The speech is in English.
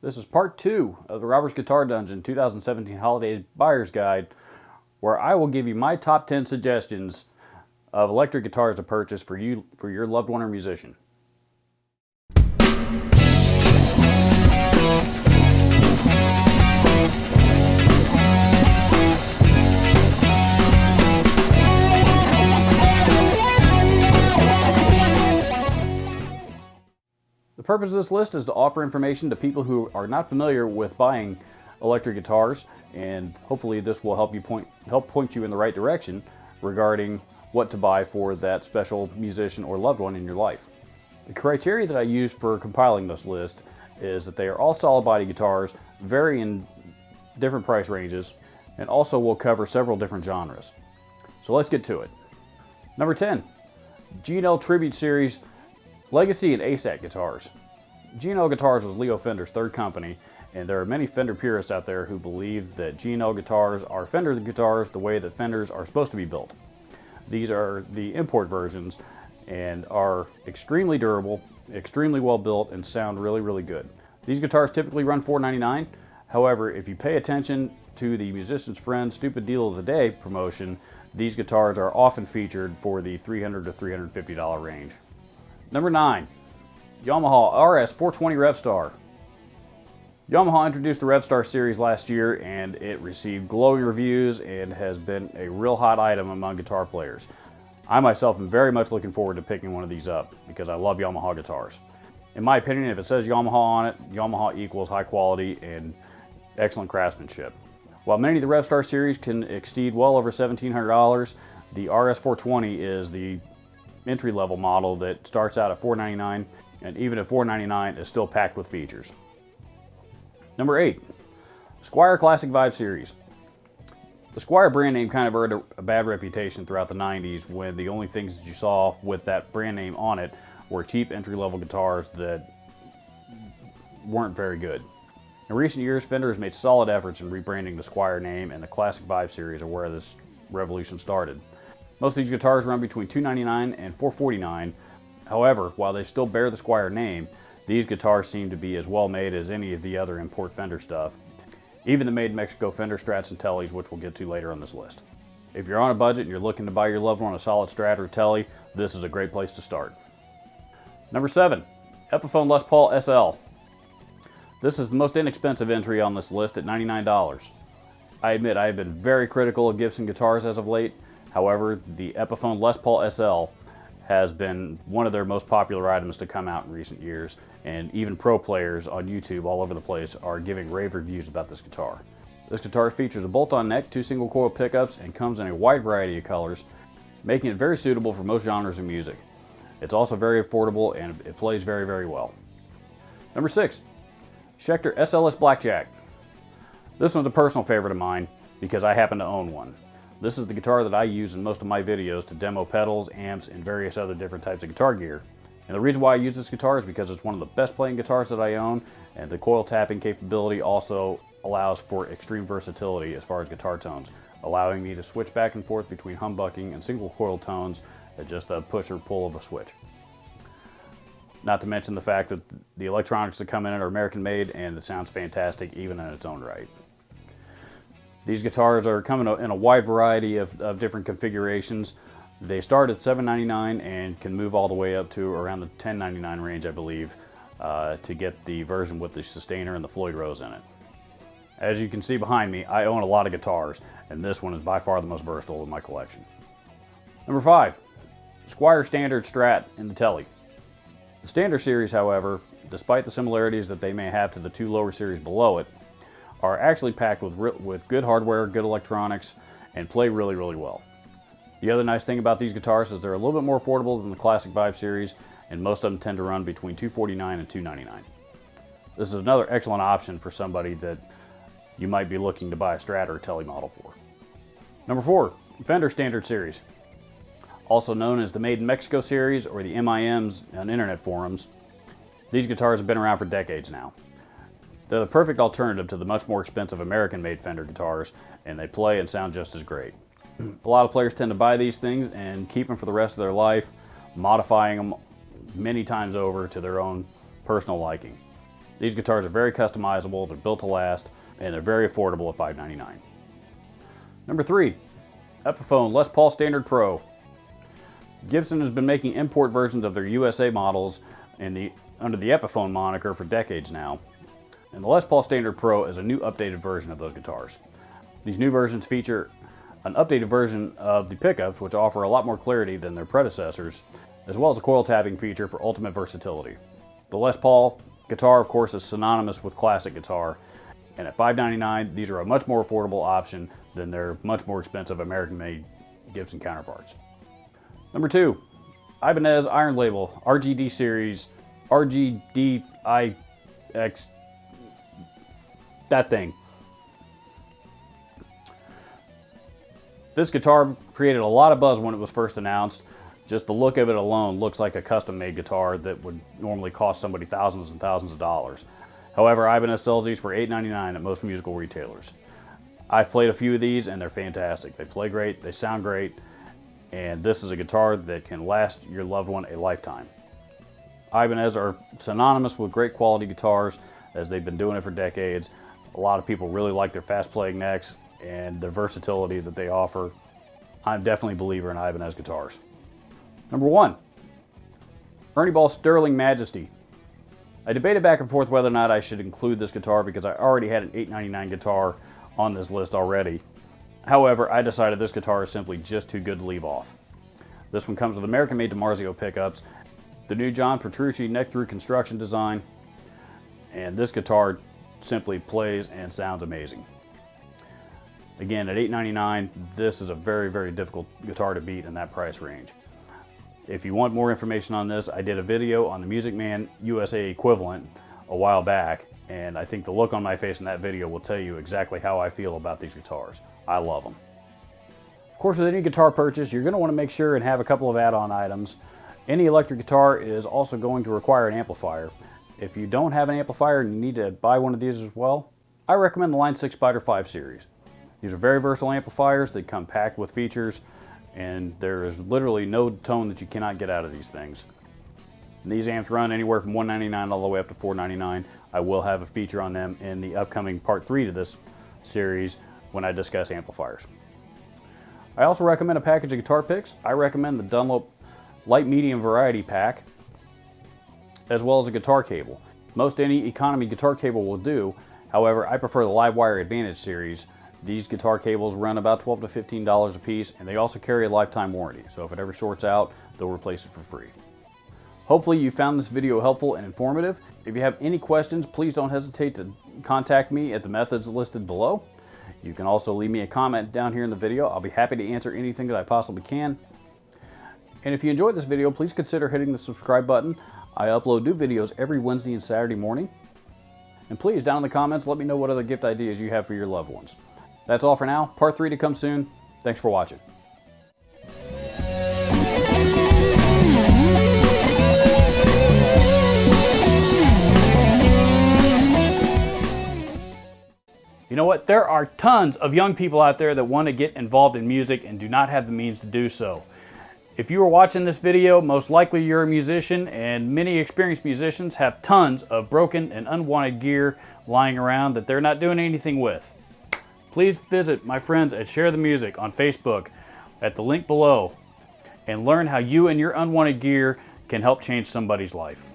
This is part 2 of the Robert's Guitar Dungeon 2017 Holiday Buyer's Guide, where I will give you my top 10 suggestions of electric guitars to purchase for your loved one or musician. The purpose of this list is to offer information to people who are not familiar with buying electric guitars, and hopefully this will help point you in the right direction regarding what to buy for that special musician or loved one in your life. The criteria that I used for compiling this list is that they are all solid body guitars, vary in different price ranges, and also will cover several different genres. So let's get to it. Number 10, G&L Tribute Series Legacy and ASAT guitars. G&L Guitars was Leo Fender's third company, and there are many Fender purists out there who believe that G&L guitars are Fender guitars the way that Fenders are supposed to be built. These are the import versions and are extremely durable, extremely well built, and sound really, really good. These guitars typically run $499. However, if you pay attention to the Musician's Friend Stupid Deal of the Day promotion, these guitars are often featured for the $300 to $350 range. Number 9, Yamaha RS420 Revstar. Yamaha introduced the Revstar series last year, and it received glowing reviews and has been a real hot item among guitar players. I myself am very much looking forward to picking one of these up because I love Yamaha guitars. In my opinion, if it says Yamaha on it, Yamaha equals high quality and excellent craftsmanship. While many of the Revstar series can exceed well over $1,700, the RS420 is the entry-level model that starts out at $499, and even at $499 is still packed with features. Number 8, Squier Classic Vibe Series. The Squier brand name kind of earned a bad reputation throughout the 90s when the only things that you saw with that brand name on it were cheap entry-level guitars that weren't very good. In recent years, Fender has made solid efforts in rebranding the Squier name, and the Classic Vibe Series are where this revolution started. Most of these guitars run between $299 and $449. However, while they still bear the Squier name, these guitars seem to be as well made as any of the other import Fender stuff, even the made in Mexico Fender Strats and Tellies, which we'll get to later on this list. If you're on a budget and you're looking to buy your loved one a solid Strat or Telly, this is a great place to start. Number 7, Epiphone Les Paul SL. This is the most inexpensive entry on this list at $99. I admit I have been very critical of Gibson guitars as of late. However, the Epiphone Les Paul SL has been one of their most popular items to come out in recent years, and even pro players on YouTube all over the place are giving rave reviews about this guitar. This guitar features a bolt-on neck, 2 single coil pickups, and comes in a wide variety of colors, making it very suitable for most genres of music. It's also very affordable and it plays very, very well. Number 6, Schecter SLS Blackjack. This one's a personal favorite of mine because I happen to own one. This is the guitar that I use in most of my videos to demo pedals, amps, and various other different types of guitar gear. And the reason why I use this guitar is because it's one of the best playing guitars that I own, and the coil tapping capability also allows for extreme versatility as far as guitar tones, allowing me to switch back and forth between humbucking and single coil tones at just a push or pull of a switch. Not to mention the fact that the electronics that come in it are American made, and it sounds fantastic even in its own right. These guitars are coming in a wide variety of different configurations. They start at $799 and can move all the way up to around the $1099 range, I believe, to get the version with the sustainer and the Floyd Rose in it. As you can see behind me, I own a lot of guitars, and this one is by far the most versatile in my collection. Number 5, Squier Standard Strat in the Telly. The Standard series, however, despite the similarities that they may have to the 2 lower series below it, are actually packed with good hardware, good electronics, and play really, really well. The other nice thing about these guitars is they're a little bit more affordable than the Classic Vibe series, and most of them tend to run between $249 and $299. This is another excellent option for somebody that you might be looking to buy a Strat or a Telly model for. Number 4, Fender Standard Series. Also known as the Made in Mexico series or the MIMs on internet forums, these guitars have been around for decades now. They're the perfect alternative to the much more expensive American-made Fender guitars, and they play and sound just as great. A lot of players tend to buy these things and keep them for the rest of their life, modifying them many times over to their own personal liking. These guitars are very customizable, they're built to last, and they're very affordable at $599. Number 3, Epiphone Les Paul Standard Pro. Gibson has been making import versions of their USA models under the Epiphone moniker for decades now. And the Les Paul Standard Pro is a new updated version of those guitars. These new versions feature an updated version of the pickups, which offer a lot more clarity than their predecessors, as well as a coil tapping feature for ultimate versatility. The Les Paul guitar, of course, is synonymous with classic guitar, and at $599, these are a much more affordable option than their much more expensive American-made Gibson counterparts. Number 2, Ibanez Iron Label RGD Series RGDIX, that thing. This guitar created a lot of buzz when it was first announced. Just the look of it alone looks like a custom-made guitar that would normally cost somebody thousands and thousands of dollars. However, Ibanez sells these for $899 at most musical retailers. I've played a few of these and they're fantastic. They play great, they sound great, and this is a guitar that can last your loved one a lifetime. Ibanez are synonymous with great quality guitars, as they've been doing it for decades. A lot of people really like their fast-playing necks and the versatility that they offer. I'm definitely a believer in Ibanez guitars. Number 1, Ernie Ball Sterling Majesty. I debated back and forth whether or not I should include this guitar because I already had an $899 guitar on this list already. However, I decided this guitar is simply just too good to leave off. This one comes with American-made DiMarzio pickups, the new John Petrucci neck-through construction design, and this guitar simply plays and sounds amazing. Again, at $899, this is a very, very difficult guitar to beat in that price range. If you want more information on this, I did a video on the MusicMan USA equivalent a while back, and I think the look on my face in that video will tell you exactly how I feel about these guitars. I love them. Of course, with any guitar purchase, you're going to want to make sure and have a couple of add-on items. Any electric guitar is also going to require an amplifier. If you don't have an amplifier and you need to buy one of these as well, I recommend the Line 6 Spider 5 series. These are very versatile amplifiers. They come packed with features, and there is literally no tone that you cannot get out of these things. And these amps run anywhere from $199 all the way up to $499. I will have a feature on them in the upcoming part 3 to this series when I discuss amplifiers. I also recommend a package of guitar picks. I recommend the Dunlop Light Medium Variety Pack, as well as a guitar cable. Most any economy guitar cable will do. However, I prefer the Livewire Advantage series. These guitar cables run about $12 to $15 a piece, and they also carry a lifetime warranty. So if it ever shorts out, they'll replace it for free. Hopefully you found this video helpful and informative. If you have any questions, please don't hesitate to contact me at the methods listed below. You can also leave me a comment down here in the video. I'll be happy to answer anything that I possibly can. And if you enjoyed this video, please consider hitting the subscribe button. I upload new videos every Wednesday and Saturday morning. And please, down in the comments, let me know what other gift ideas you have for your loved ones. That's all for now. Part 3 to come soon. Thanks for watching. You know what? There are tons of young people out there that want to get involved in music and do not have the means to do so. If you are watching this video, most likely you're a musician, and many experienced musicians have tons of broken and unwanted gear lying around that they're not doing anything with. Please visit my friends at Share the Music on Facebook at the link below and learn how you and your unwanted gear can help change somebody's life.